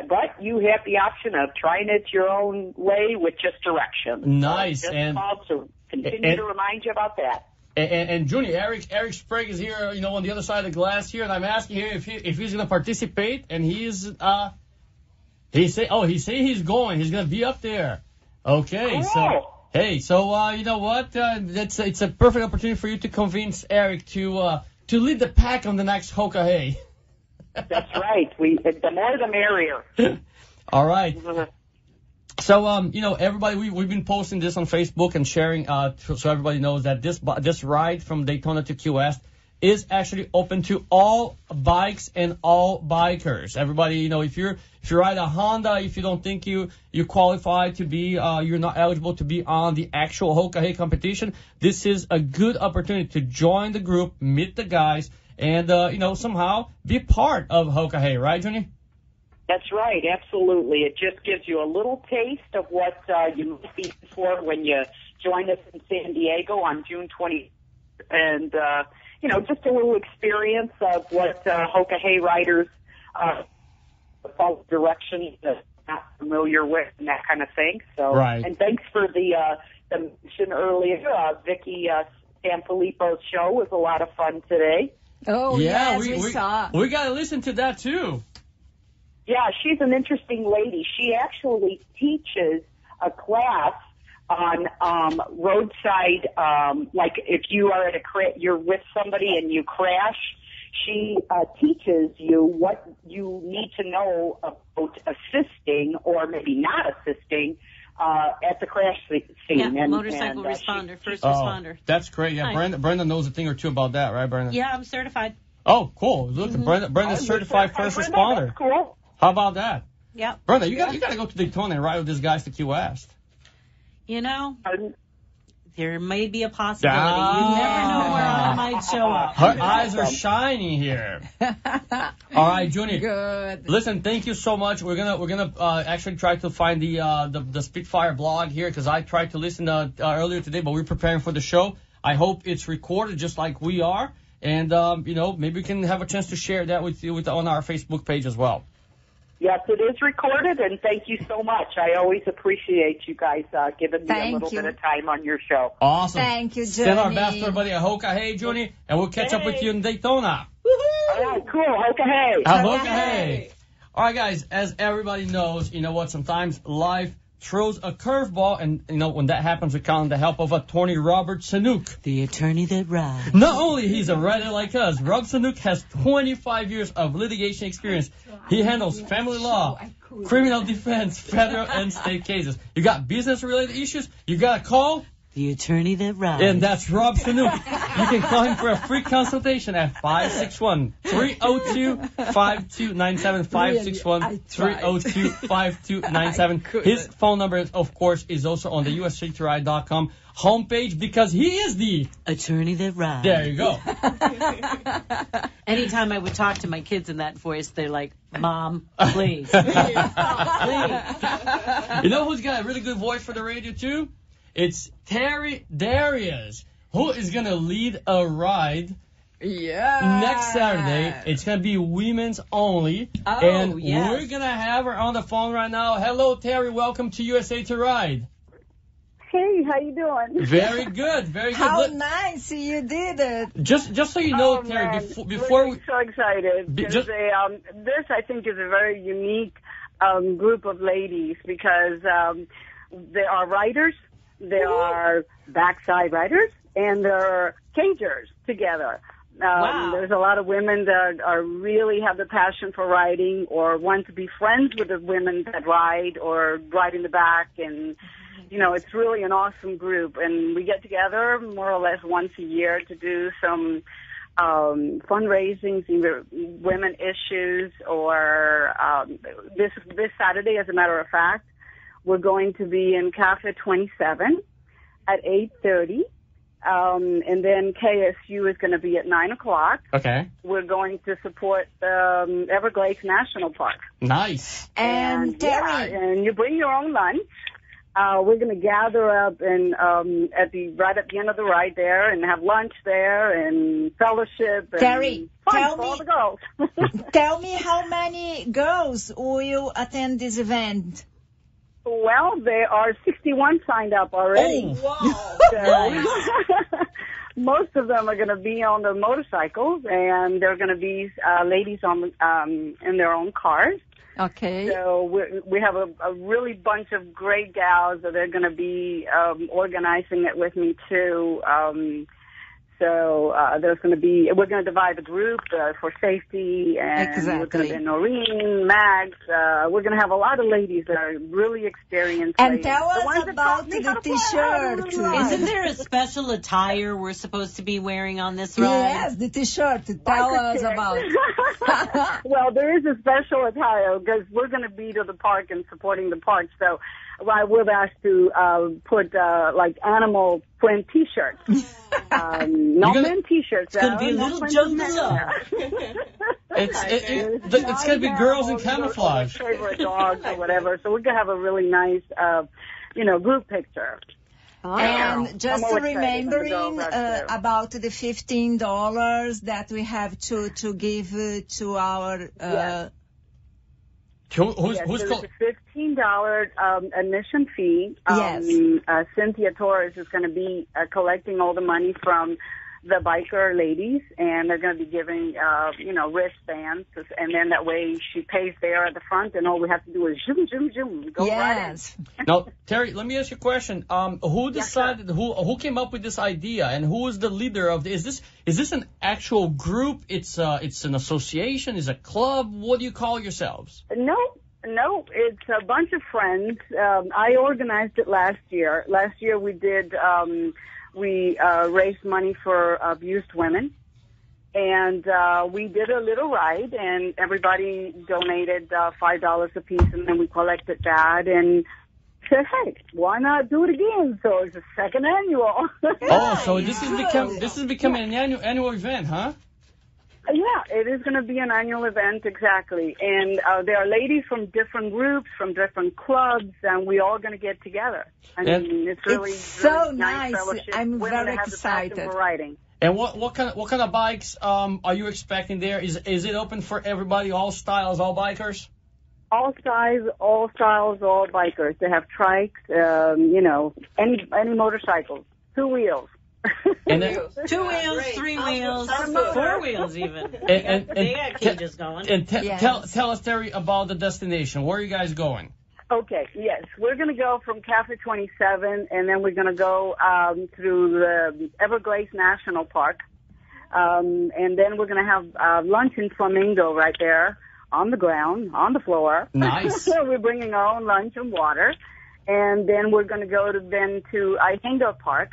But you have the option of trying it your own way with just directions. Nice. So just call to continue to remind you about that. And Junior, Eric Sprague is here, on the other side of the glass here, and I'm asking him if he's going to participate, and he say he's going. He's going to be up there. Okay, cool. So hey, so you know what? It's a perfect opportunity for you to convince Eric to lead the pack on the next Hoka Hey. That's right. The more the merrier. All right. So, everybody, we've been posting this on Facebook and sharing, so everybody knows that this ride from Daytona to Key West is actually open to all bikes and all bikers. Everybody, if you ride a Honda, if you don't think you qualify to be, you're not eligible to be on the actual Hoka Hey competition, this is a good opportunity to join the group, meet the guys, and, somehow be part of Hoka Hey, right, Johnny? That's right, absolutely. It just gives you a little taste of what you might be for when you join us in San Diego on June 20th. And, just a little experience of what Hoka Hey riders follow directions that they're not familiar with and that kind of thing. So, right. And thanks for the mention earlier. Vicky Sanfilippo's show was a lot of fun today. Oh, yeah, yes, we saw. We got to listen to that, too. Yeah, she's an interesting lady. She actually teaches a class on roadside, like if you are you're with somebody and you crash, she teaches you what you need to know about assisting or maybe not assisting at the crash scene. Yeah, motorcycle responder, first responder. That's great. Yeah, Brenda knows a thing or two about that, right, Brenda? Yeah, I'm certified. Oh, cool. Look, Brenda's certified first responder. That's cool. How about that? Yeah. Brenda, you got to go to Daytona and ride with these guys to Key West. there may be a possibility. You never know where I might show up. Her eyes are shining here. All right, Junie. Good. Listen, thank you so much. We're gonna actually try to find the Spitfire blog here because I tried to listen earlier today, but we're preparing for the show. I hope it's recorded just like we are, and maybe we can have a chance to share that with you on our Facebook page as well. Yes, it is recorded, and thank you so much. I always appreciate you guys giving me a little bit of time on your show. Awesome. Thank you, Junie. Send our best to everybody. Ahoka hey, Junie, and we'll catch up with you in Daytona. All right, cool. Ahoka hey. Ahoka hey. All right, guys, as everybody knows, you know what, sometimes life throws a curveball, and, when that happens, we count on the help of attorney Robert Sanook. The attorney that rides. Not only he's a writer like us, Rob Sanook has 25 years of litigation experience. He handles family law, criminal defense, federal and state cases. You got business-related issues, you got a call. The attorney that rides. And that's Rob Sanook. You can call him for a free consultation at 561-302-5297, 561-302-5297. His phone number, of course, is also on the Usa2Ride.com homepage because he is the attorney that rides. There you go. Anytime I would talk to my kids in that voice, they're like, Mom, please. Please. You know who's got a really good voice for the radio, too? It's Terry Darius, who is going to lead a ride next Saturday. It's going to be women's only. And we're going to have her on the phone right now. Hello, Terry. Welcome to USA2Ride. Hey, how you doing? Very good, very good. How nice you did it. Just so you know, Terry, before we... so excited. This, I think, is a very unique group of ladies because they are riders. They are backside riders, and they're cagers together. Wow. There's a lot of women that really have the passion for riding or want to be friends with the women that ride or ride in the back. And, it's really an awesome group. And we get together more or less once a year to do some fundraising, either women issues or this Saturday, as a matter of fact. We're going to be in Cafe 27 at 8:30, and then KSU is going to be at 9 o'clock. Okay. We're going to support Everglades National Park. Nice. And Terry, and you bring your own lunch. We're going to gather up and right at the end of the ride there and have lunch there and fellowship. And Terry, tell me, all the girls. Tell me how many girls will attend this event. Well, there are 61 signed up already. Oh, wow. So, most of them are going to be on the motorcycles, and they're going to be ladies in their own cars. Okay. So we have a really bunch of great gals that are going to be organizing it with me, too. We're going to divide the group for safety, and we're going to be Noreen, Max. We're going to have a lot of ladies that are really experienced. And ladies. tell us about the T-shirt. Isn't there a special attire we're supposed to be wearing on this ride? Yes, the T-shirt. Tell us about it. Well, there is a special attire because we're going to be to the park and supporting the park. So I would ask to put animal print T-shirts. Not men T-shirts. It's going to be a little jungle. It's going to be girls in camouflage. Favorite dogs or whatever. So we're going to have a really nice, group picture. And just remembering about the $15 that we have to give to our. Who's there's called? a $15 admission fee. Yes. Cynthia Torres is going to be collecting all the money from the biker ladies, and they're going to be giving, wristbands, and then that way she pays there at the front, and all we have to do is zoom, zoom, zoom, go right in. Now, Terry, let me ask you a question. Who decided, who came up with this idea, and who is the leader of this? Is this an actual group? It's an association? Is a club? What do you call yourselves? No, it's a bunch of friends. I organized it last year. Last year we did. We raised money for abused women, and we did a little ride, and everybody donated $5 a piece, and then we collected that and said, hey, why not do it again? So it's a second annual. Oh, so this is becoming an annual event, huh? Yeah, it is going to be an annual event, exactly. And there are ladies from different groups, from different clubs, and we're all going to get together. I mean, it's really so nice nice. I'm very excited. For riding. And what kind of bikes are you expecting there? Is it open for everybody, all styles, all bikers? All styles, all bikers. They have trikes, any motorcycles, 2 wheels. And then, 2 wheels, 3 wheels, 4 wheels even. And they got cages going. And tell us, Terry, about the destination. Where are you guys going? Okay, yes. We're going to go from Cafe 27, and then we're going to go through the Everglades National Park. And then we're going to have lunch in Flamingo right there on the ground, on the floor. Nice. So we're bringing our own lunch and water. And then we're going to go to Ihinga Park.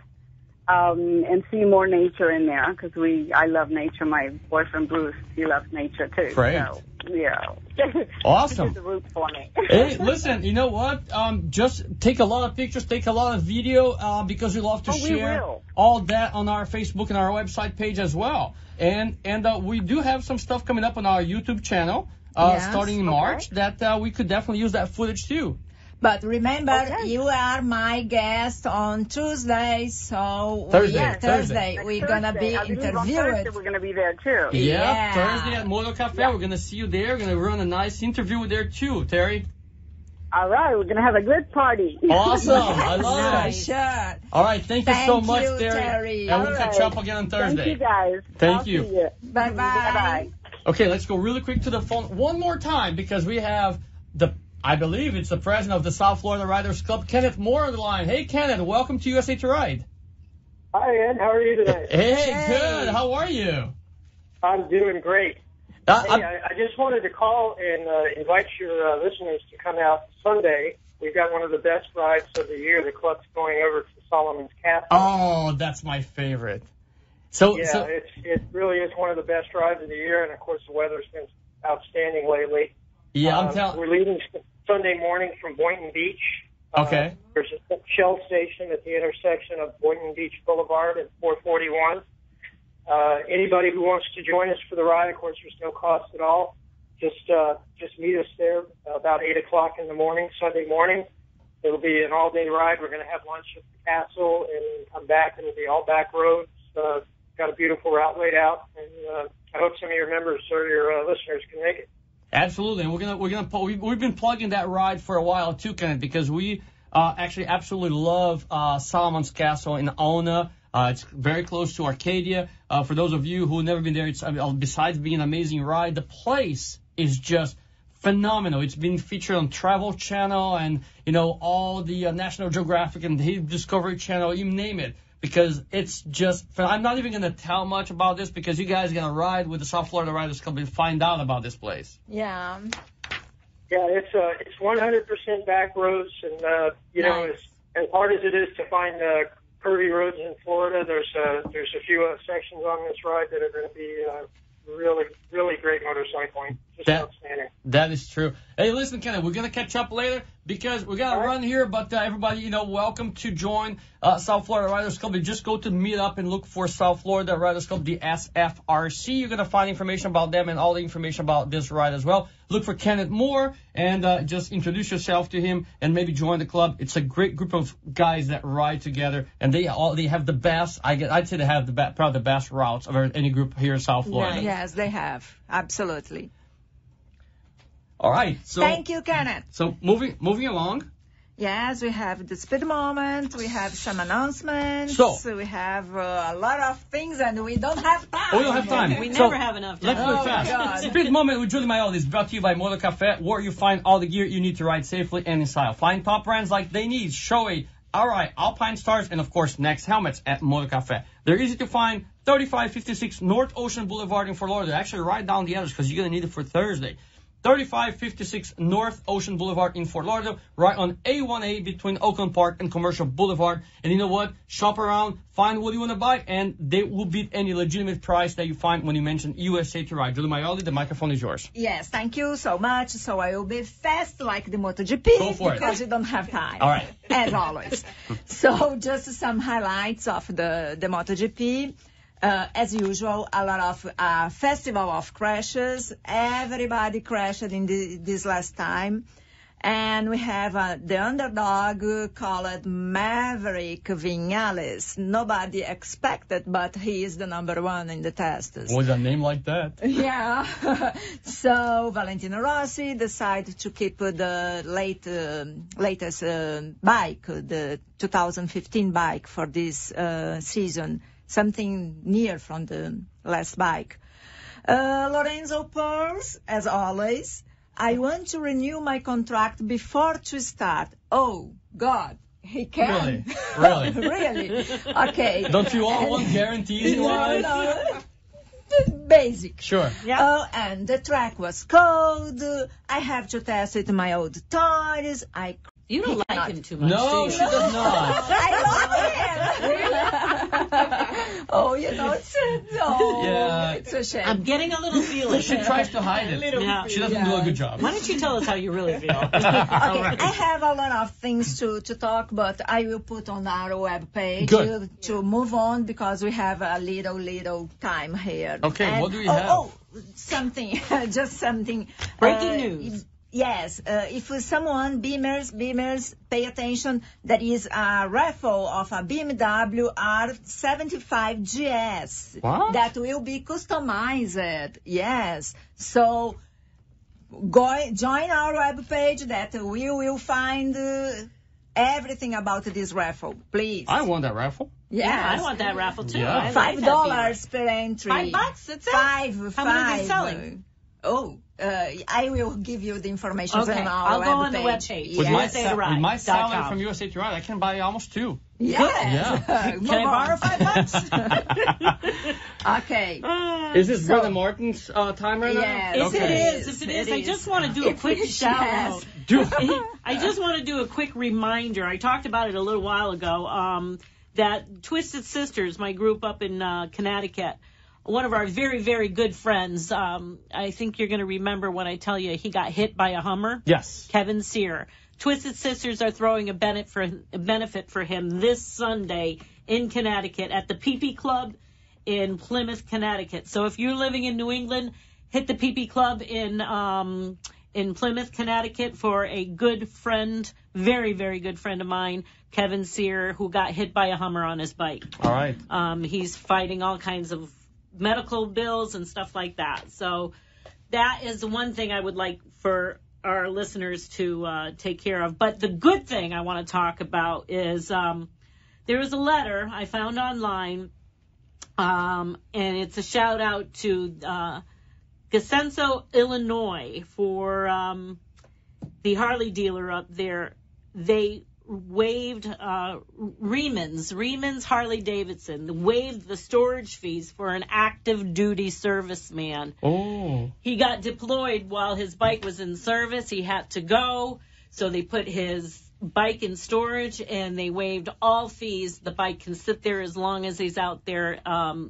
And see more nature in there because I love nature. My boyfriend Bruce, he loves nature too. Great. So, yeah. Awesome. He did the route for me. Hey, listen, you know what? Just take a lot of pictures, take a lot of video because we love to share all that on our Facebook and our website page as well. And we do have some stuff coming up on our YouTube channel starting in March that we could definitely use that footage too. But remember, you are my guest on Tuesday, so Thursday. We're going to be interviewed. Thursday we're going to be there, too. Yeah, Thursday at Moto Cafe. We're going to see you there. We're going to run a nice interview there, too, Terry. All right, we're going to have a good party. Awesome. I love it. Sure. All right, thank you so much, Terry. And we'll catch up again on Thursday. Thank you, guys. Thank you. Bye-bye. Bye-bye. Okay, let's go really quick to the phone one more time because we have I believe it's the president of the South Florida Riders Club, Kenneth Moore, on the line. Hey, Kenneth, welcome to USA2Ride. Hi, Ed. How are you today? Hey, good. How are you? I'm doing great. I just wanted to call and invite your listeners to come out Sunday. We've got one of the best rides of the year. The club's going over to Solomon's Castle. Oh, that's my favorite. It really is one of the best rides of the year, and, of course, the weather's been outstanding lately. Yeah, we're leaving Sunday morning from Boynton Beach. Okay. There's a Shell station at the intersection of Boynton Beach Boulevard and 441. Anybody who wants to join us for the ride, of course, there's no cost at all. Just meet us there about 8 o'clock in the morning, Sunday morning. It'll be an all-day ride. We're going to have lunch at the castle and come back. It'll be all back roads. Got a beautiful route laid out, and I hope some of your members or your listeners can make it. Absolutely, and we've been plugging that ride for a while too, Kenneth, because we actually absolutely love Solomon's Castle in Ona. It's very close to Arcadia. For those of you who've never been there, it's besides being an amazing ride, the place is just phenomenal. It's been featured on Travel Channel and all the National Geographic and the Discovery Channel, you name it. Because it's just, I'm not even going to tell much about this because you guys are going to ride with the South Florida Riders Club and find out about this place. Yeah. Yeah, it's 100% back roads, and nice. as hard as it is to find curvy roads in Florida, there's a few sections on this ride that are going to be really, really great motorcycling. Just outstanding. That is true. Hey, listen, Kenneth, we're going to catch up later because we got to run here, but everybody, welcome to join South Florida Riders Club. You just go to Meetup and look for South Florida Riders Club, the SFRC. You're going to find information about them and all the information about this ride as well. Look for Kenneth Moore and just introduce yourself to him and maybe join the club. It's a great group of guys that ride together, and they have the best, I'd say they have probably the best routes of any group here in South Florida. Yes, they have. Absolutely. All right. So thank you, Kenneth. So moving along. Yes, we have the speed moment. We have some announcements. So we have a lot of things, and we don't have time. We don't have time. We never have enough time. Let's do it fast. Speed moment with Julie Maioli is brought to you by Moto Cafe, where you find all the gear you need to ride safely and in style. Find top brands like They Need, Shoei, Alpine Stars, and of course Next helmets at Moto Cafe. They're easy to find. 3556 North Ocean Boulevard in Fort Lauderdale. Actually, write down the address because you're gonna need it for Thursday. 3556 North Ocean Boulevard in Fort Lauderdale, right on A1A between Oakland Park and Commercial Boulevard. And you know what? Shop around, find what you want to buy, and they will beat any legitimate price that you find when you mention USA2Ride. Julie Maioli, the microphone is yours. Yes, thank you so much. So I will be fast like the MotoGP because you don't have time. All right. As always. So just some highlights of the MotoGP. As usual, a lot of festival of crashes. Everybody crashed in this last time. And we have the underdog called Maverick Vinales. Nobody expected, but he is the number one in the tests. With a name like that. Yeah. So Valentino Rossi decided to keep the latest bike, the 2015 bike for this season. Something near from the last bike. Lorenzo Pearls, as always. I want to renew my contract before to start. Oh, God, he can. Really? Really? Okay. Don't you all want guarantees in life? No. Basic. Sure. Yeah. Oh, and the track was cold. I have to test it in my old tires. You don't like him too much, No, do you? she does not. I love him. Oh, it's a shame. I'm getting a little feeling. She tries to hide it. Yeah. She doesn't do a good job. Why don't you tell us how you really feel? Okay, I have a lot of things to talk, but I will put on our webpage to move on because we have a little time here. Okay, and, what do we have? Oh, something, just something. Breaking news. Yes, if someone, Beamers, pay attention, there is a raffle of a BMW R75 GS that will be customized. Yes, so join our webpage that we will find everything about this raffle, please. I want that raffle. Yes. Yeah, I want that raffle too. Yeah. $5 per entry. $5, that's it? How many are they selling? Oh, I will give you the information on our webpage. I'll go on the webpage. With my salary from USA2Ride, I can buy almost 2. Yes. Yeah. Can I borrow $5? Okay. Is this Brother Martin's time right now? Yes. If it is, I just want to do a quick shout out. I just want to do a quick reminder. I talked about it a little while ago. That Twisted Sisters, my group up in Connecticut, one of our very, very good friends, I think you're going to remember when I tell you he got hit by a Hummer. Yes. Kevin Sear. Twisted Sisters are throwing a benefit for him this Sunday in Connecticut at the PP Club in Plymouth, Connecticut. So if you're living in New England, hit the PP Club in Plymouth, Connecticut for a good friend, very, very good friend of mine, Kevin Sear, who got hit by a Hummer on his bike. All right. He's fighting all kinds of medical bills and stuff like that. So that is the one thing I would like for our listeners to take care of. But the good thing I want to talk about is there was a letter I found online, and it's a shout out to Gasenso, Illinois, for the Harley dealer up there. They waived Rieman's Harley Davidson waived the storage fees for an active duty serviceman. Oh. He got deployed while his bike was in service. He had to go, so they put his bike in storage and they waived all fees. The bike can sit there as long as he's out there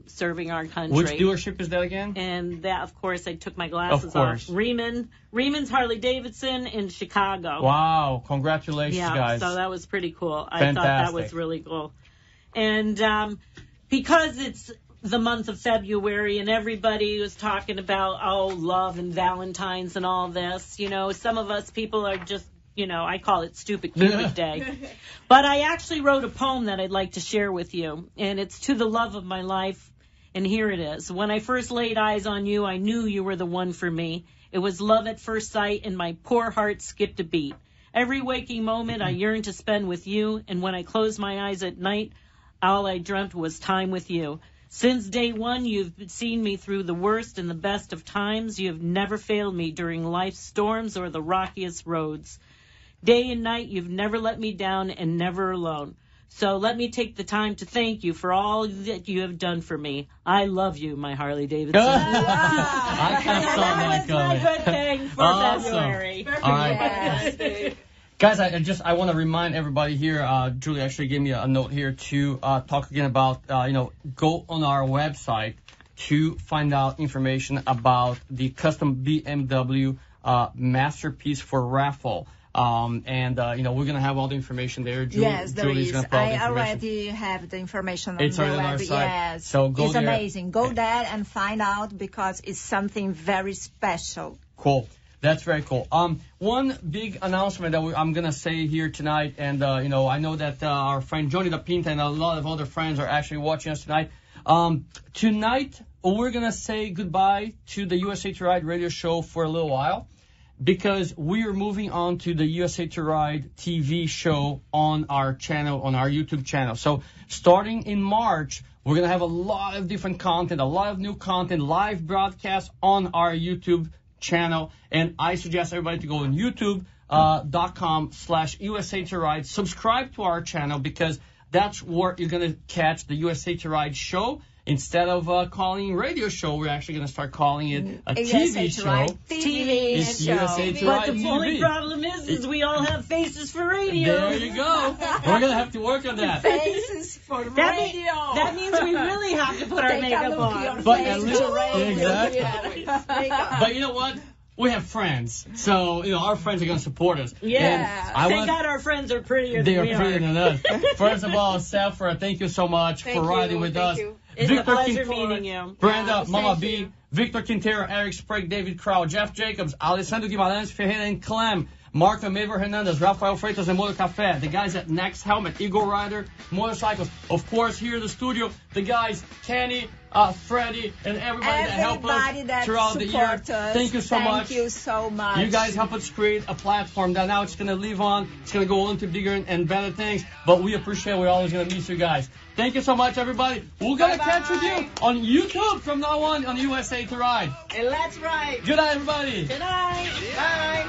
serving our country. Which dealership is that again? And that, of course, I took my glasses off. Rieman's Harley Davidson in Chicago. Wow. Congratulations, guys. So that was pretty cool. Fantastic. I thought that was really cool. And because it's the month of February and everybody was talking about, love and Valentine's and all this, some of us people are just, I call it Stupid Cupid Day. But I actually wrote a poem that I'd like to share with you, and it's to the love of my life, and here it is. When I first laid eyes on you, I knew you were the one for me. It was love at first sight, and my poor heart skipped a beat. Every waking moment I yearned to spend with you, and when I closed my eyes at night, all I dreamt was time with you. Since day one, you've seen me through the worst and the best of times. You have never failed me during life's storms or the rockiest roads. Day and night, you've never let me down and never alone. So let me take the time to thank you for all that you have done for me. I love you, my Harley Davidson. I kind of saw that coming. That's my good thing for February. All right. Guys, I want to remind everybody here, Julie actually gave me a note here to talk again about, go on our website to find out information about the custom BMW Masterpiece for raffle. We're going to have all the information there. Yes, there Julie's is. Gonna put all the I already have the information on it's the on web. our site. Yes, so go it's there. amazing. Go there and find out because it's something very special. Cool. That's very cool. One big announcement that I'm going to say here tonight, and, I know that our friend Johnny Da Pinta and a lot of other friends are actually watching us tonight. Tonight, we're going to say goodbye to the Usa2Ride radio show for a little while because we are moving on to the Usa2Ride TV show on our channel, on our YouTube channel. So starting in March, we're going to have a lot of different content, a lot of new content, live broadcasts on our YouTube channel. And I suggest everybody to go on youtube.com/USA2Ride. Subscribe to our channel because that's where you're going to catch the USA2Ride show. Instead of calling radio show, we're actually going to start calling it a TV show. TV show. USA2Ride But the TV. only problem is we all have faces for radio. There you go. We're going to have to work on that. Faces for radio. That means we really have to put our makeup on. But at least, exactly. But you know what? We have friends, so our friends are going to support us. Yeah, thank God our friends are prettier than we are. They are prettier than us. First of all, Sephora, thank you so much for riding with us. It's a pleasure meeting you. Brenda, Mama B, Victor Quintero, Eric Sprague, David Crow, Jeff Jacobs, Alessandro Guimarães, Ferreira and Clem, Marco Maver Hernandez, Rafael Freitas and Motor Café, the guys at Next Helmet, Eagle Rider Motorcycles. Of course, here in the studio, the guys, Kenny, Freddie, and everybody that helped us throughout the year. Thank you so much. Thank you so much. You guys help us create a platform that now it's going to live on. It's going to go on to bigger and better things. But we appreciate it. We're always going to miss you guys. Thank you so much, everybody. We're going to catch with you on YouTube from now on USA2Ride. And let's ride. Good night, everybody. Good night. Bye.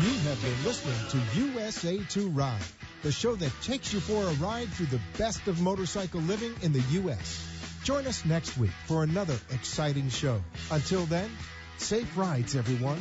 You have been listening to USA2Ride, the show that takes you for a ride through the best of motorcycle living in the U.S. Join us next week for another exciting show. Until then, safe rides, everyone.